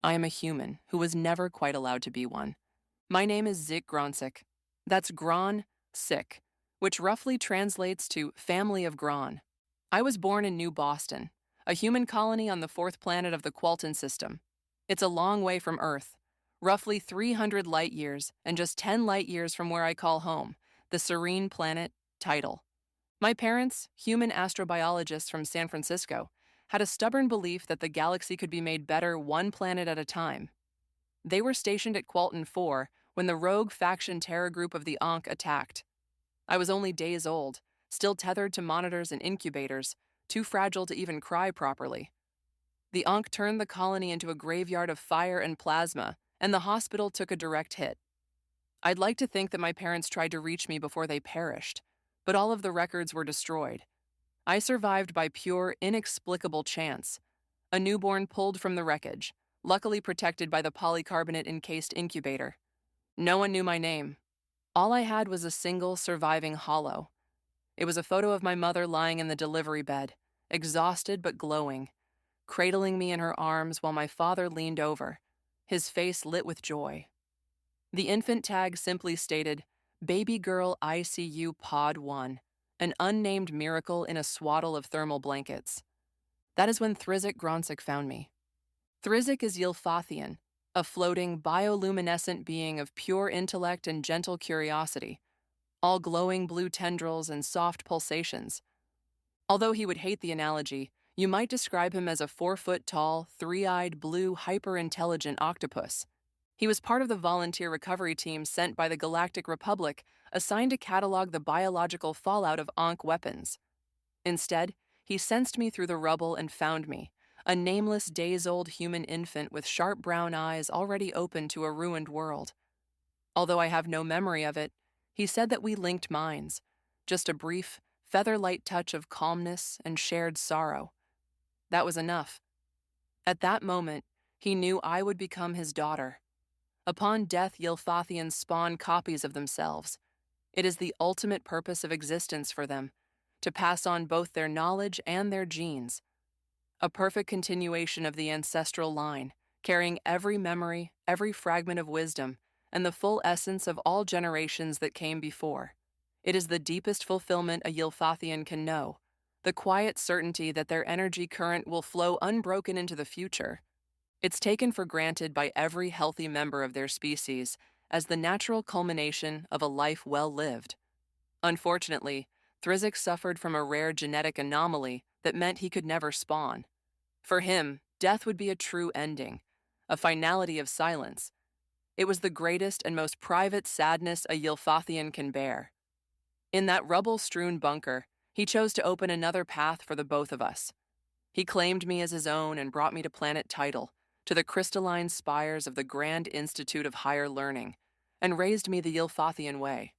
I am a human who was never quite allowed to be one. My name is Zik Gronsik. That's Gron-sik, which roughly translates to family of Gron. I was born in New Boston, a human colony on the fourth planet of the Qualton system. It's a long way from Earth, roughly 300 light years, and just 10 light years from where I call home, the serene planet Tidal. My parents, human astrobiologists from San Francisco, had a stubborn belief that the galaxy could be made better one planet at a time. They were stationed at Qualton 4 when the rogue faction terror group of the Ankh attacked. I was only days old, still tethered to monitors and incubators, too fragile to even cry properly. The Ankh turned the colony into a graveyard of fire and plasma, and the hospital took a direct hit. I'd like to think that my parents tried to reach me before they perished, but all of the records were destroyed. I survived by pure, inexplicable chance. A newborn pulled from the wreckage, luckily protected by the polycarbonate-encased incubator. No one knew my name. All I had was a single surviving hollow. It was a photo of my mother lying in the delivery bed, exhausted but glowing, cradling me in her arms while my father leaned over, his face lit with joy. The infant tag simply stated, Baby Girl ICU Pod 1, an unnamed miracle in a swaddle of thermal blankets. That is when Thrizik Gronsik found me. Thrizik is Ylfathian, a floating, bioluminescent being of pure intellect and gentle curiosity, all glowing blue tendrils and soft pulsations. Although he would hate the analogy, you might describe him as a 4-foot-tall, three-eyed, blue, hyper-intelligent octopus. He was part of the volunteer recovery team sent by the Galactic Republic assigned to catalog the biological fallout of Ankh weapons. Instead, he sensed me through the rubble and found me, a nameless days-old human infant with sharp brown eyes already open to a ruined world. Although I have no memory of it, he said that we linked minds, just a brief, feather-light touch of calmness and shared sorrow. That was enough. At that moment, he knew I would become his daughter. Upon death, Ylfathians spawn copies of themselves. It is the ultimate purpose of existence for them, to pass on both their knowledge and their genes. A perfect continuation of the ancestral line, carrying every memory, every fragment of wisdom, and the full essence of all generations that came before. It is the deepest fulfillment a Ylfathian can know, the quiet certainty that their energy current will flow unbroken into the future. It's taken for granted by every healthy member of their species as the natural culmination of a life well lived. Unfortunately, Thrizik suffered from a rare genetic anomaly that meant he could never spawn. For him, death would be a true ending, a finality of silence. It was the greatest and most private sadness a Ylfathian can bear. In that rubble-strewn bunker, he chose to open another path for the both of us. He claimed me as his own and brought me to planet Tidal, to the crystalline spires of the Grand Institute of Higher Learning, and raised me the Ylfathian way.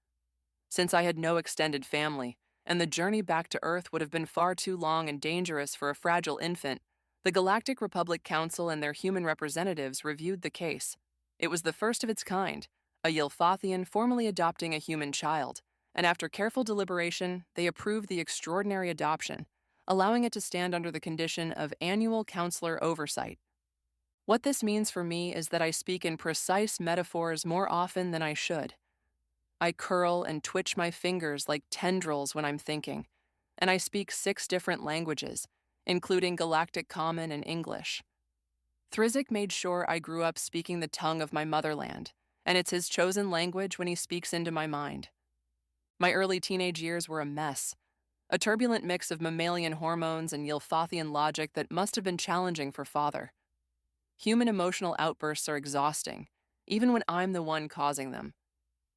Since I had no extended family, and the journey back to Earth would have been far too long and dangerous for a fragile infant, the Galactic Republic Council and their human representatives reviewed the case. It was the first of its kind, a Ylfathian formally adopting a human child, and after careful deliberation, they approved the extraordinary adoption, allowing it to stand under the condition of annual counselor oversight. What this means for me is that I speak in precise metaphors more often than I should. I curl and twitch my fingers like tendrils when I'm thinking, and I speak 6 different languages, including Galactic Common and English. Thrizik made sure I grew up speaking the tongue of my motherland, and it's his chosen language when he speaks into my mind. My early teenage years were a mess, a turbulent mix of mammalian hormones and Ylfathian logic that must have been challenging for father. Human emotional outbursts are exhausting, even when I'm the one causing them.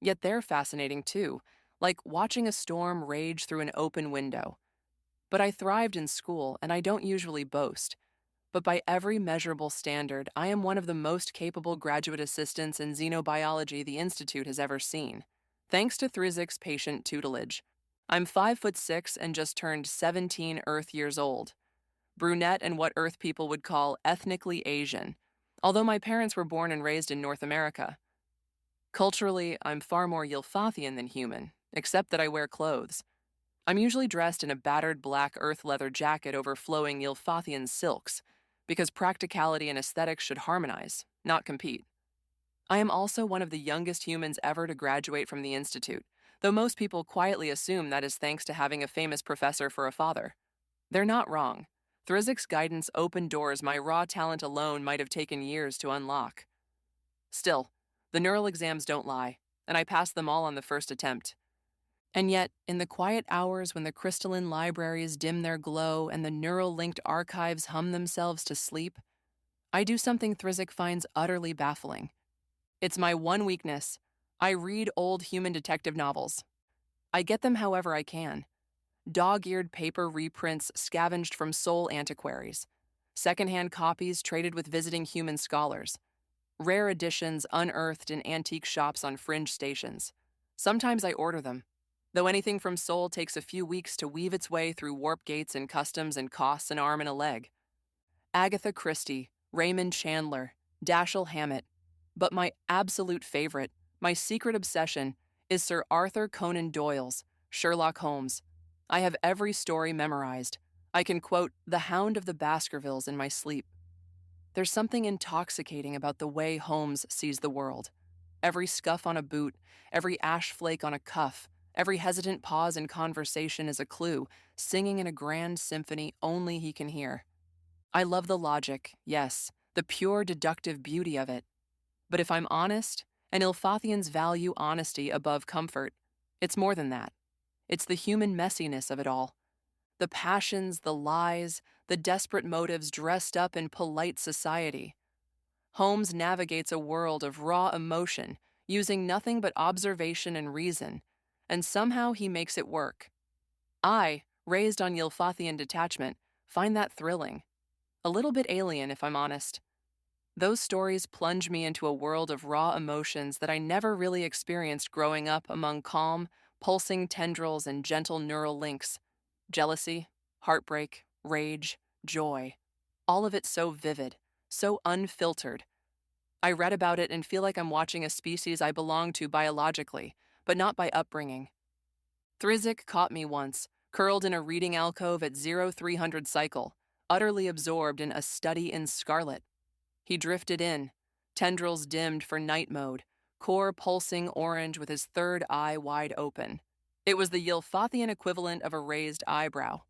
Yet they're fascinating too, like watching a storm rage through an open window. But I thrived in school, and I don't usually boast. But by every measurable standard, I am one of the most capable graduate assistants in xenobiology the Institute has ever seen, thanks to Thrizik's patient tutelage. I'm 5'6" and just turned 17 Earth years old. Brunette and what Earth people would call ethnically Asian, although my parents were born and raised in North America. Culturally, I'm far more Ylfathian than human, except that I wear clothes. I'm usually dressed in a battered black earth leather jacket over flowing Ylfathian silks, because practicality and aesthetics should harmonize, not compete. I am also one of the youngest humans ever to graduate from the Institute, though most people quietly assume that is thanks to having a famous professor for a father. They're not wrong. Thrizik's guidance opened doors my raw talent alone might have taken years to unlock. Still, the neural exams don't lie, and I passed them all on the first attempt. And yet, in the quiet hours when the crystalline libraries dim their glow and the neural-linked archives hum themselves to sleep, I do something Thrizik finds utterly baffling. It's my one weakness. I read old human detective novels. I get them however I can. Dog-eared paper reprints scavenged from soul antiquaries, secondhand copies traded with visiting human scholars, rare editions unearthed in antique shops on fringe stations. Sometimes I order them, though anything from soul takes a few weeks to weave its way through warp gates and customs and costs an arm and a leg. Agatha Christie, Raymond Chandler, Dashiell Hammett, but my absolute favorite, my secret obsession, is Sir Arthur Conan Doyle's Sherlock Holmes. I have every story memorized. I can quote The Hound of the Baskervilles in my sleep. There's something intoxicating about the way Holmes sees the world. Every scuff on a boot, every ash flake on a cuff, every hesitant pause in conversation is a clue, singing in a grand symphony only he can hear. I love the logic, yes, the pure deductive beauty of it. But if I'm honest, and Ylfathians value honesty above comfort, it's more than that. It's the human messiness of it all. The passions, the lies, the desperate motives dressed up in polite society. Holmes navigates a world of raw emotion, using nothing but observation and reason, and somehow he makes it work. I, raised on Ylfathian detachment, find that thrilling. A little bit alien, if I'm honest. Those stories plunge me into a world of raw emotions that I never really experienced growing up among calm, pulsing tendrils and gentle neural links. Jealousy, heartbreak, rage, joy. All of it so vivid, so unfiltered. I read about it and feel like I'm watching a species I belong to biologically, but not by upbringing. Thrizik caught me once, curled in a reading alcove at 0300 cycle, utterly absorbed in A Study in Scarlet. He drifted in, tendrils dimmed for night mode, core pulsing orange with his third eye wide open. It was the Ylfathian equivalent of a raised eyebrow.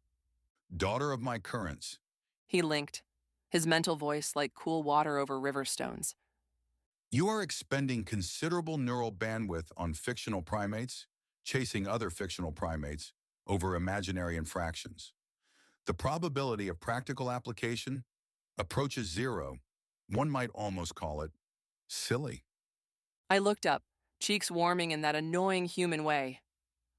Daughter of my currents. He linked, his mental voice like cool water over river stones. You are expending considerable neural bandwidth on fictional primates, chasing other fictional primates over imaginary infractions. The probability of practical application approaches zero. One might almost call it silly. I looked up, cheeks warming in that annoying human way.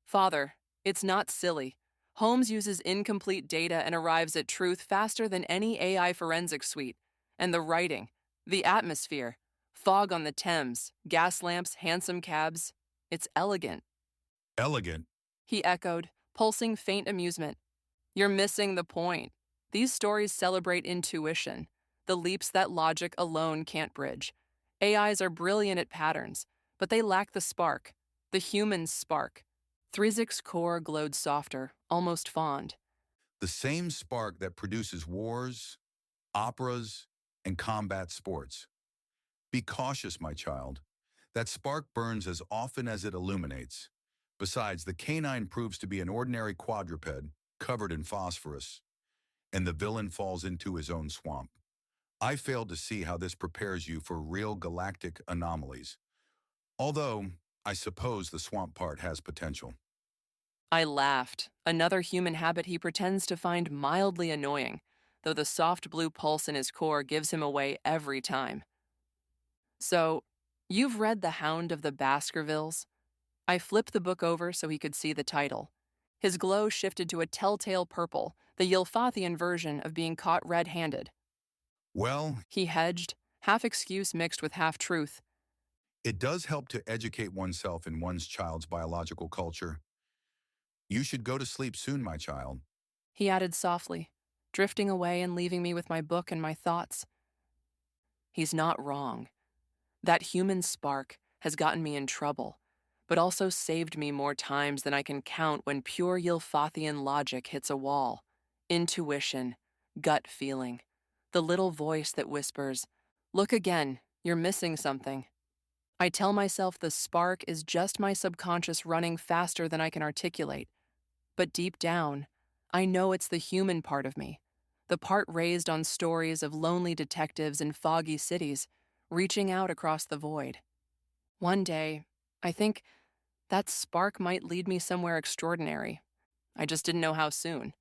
Father, it's not silly. Holmes uses incomplete data and arrives at truth faster than any AI forensic suite. And the writing, the atmosphere, fog on the Thames, gas lamps, hansom cabs, it's elegant. Elegant? He echoed, pulsing faint amusement. You're missing the point. These stories celebrate intuition, the leaps that logic alone can't bridge. AIs are brilliant at patterns, but they lack the spark, the human spark. Thrizik's core glowed softer, almost fond. The same spark that produces wars, operas, and combat sports. Be cautious, my child. That spark burns as often as it illuminates. Besides, the canine proves to be an ordinary quadruped, covered in phosphorus, and the villain falls into his own swamp. I fail to see how this prepares you for real galactic anomalies. Although, I suppose the swamp part has potential. I laughed, another human habit he pretends to find mildly annoying, though the soft blue pulse in his core gives him away every time. So, you've read The Hound of the Baskervilles? I flipped the book over so he could see the title. His glow shifted to a telltale purple, the Ylfathian version of being caught red-handed. Well, He hedged, half excuse mixed with half truth. it does help to educate oneself in one's child's biological culture. You should go to sleep soon, my child. He added softly, drifting away and leaving me with my book and my thoughts. He's not wrong. That human spark has gotten me in trouble, but also saved me more times than I can count when pure Ylfathian logic hits a wall. Intuition, gut feeling, The little voice that whispers, "Look again, you're missing something." I tell myself the spark is just my subconscious running faster than I can articulate. But deep down, I know it's the human part of me, the part raised on stories of lonely detectives in foggy cities, reaching out across the void. One day, I think that spark might lead me somewhere extraordinary. I just didn't know how soon.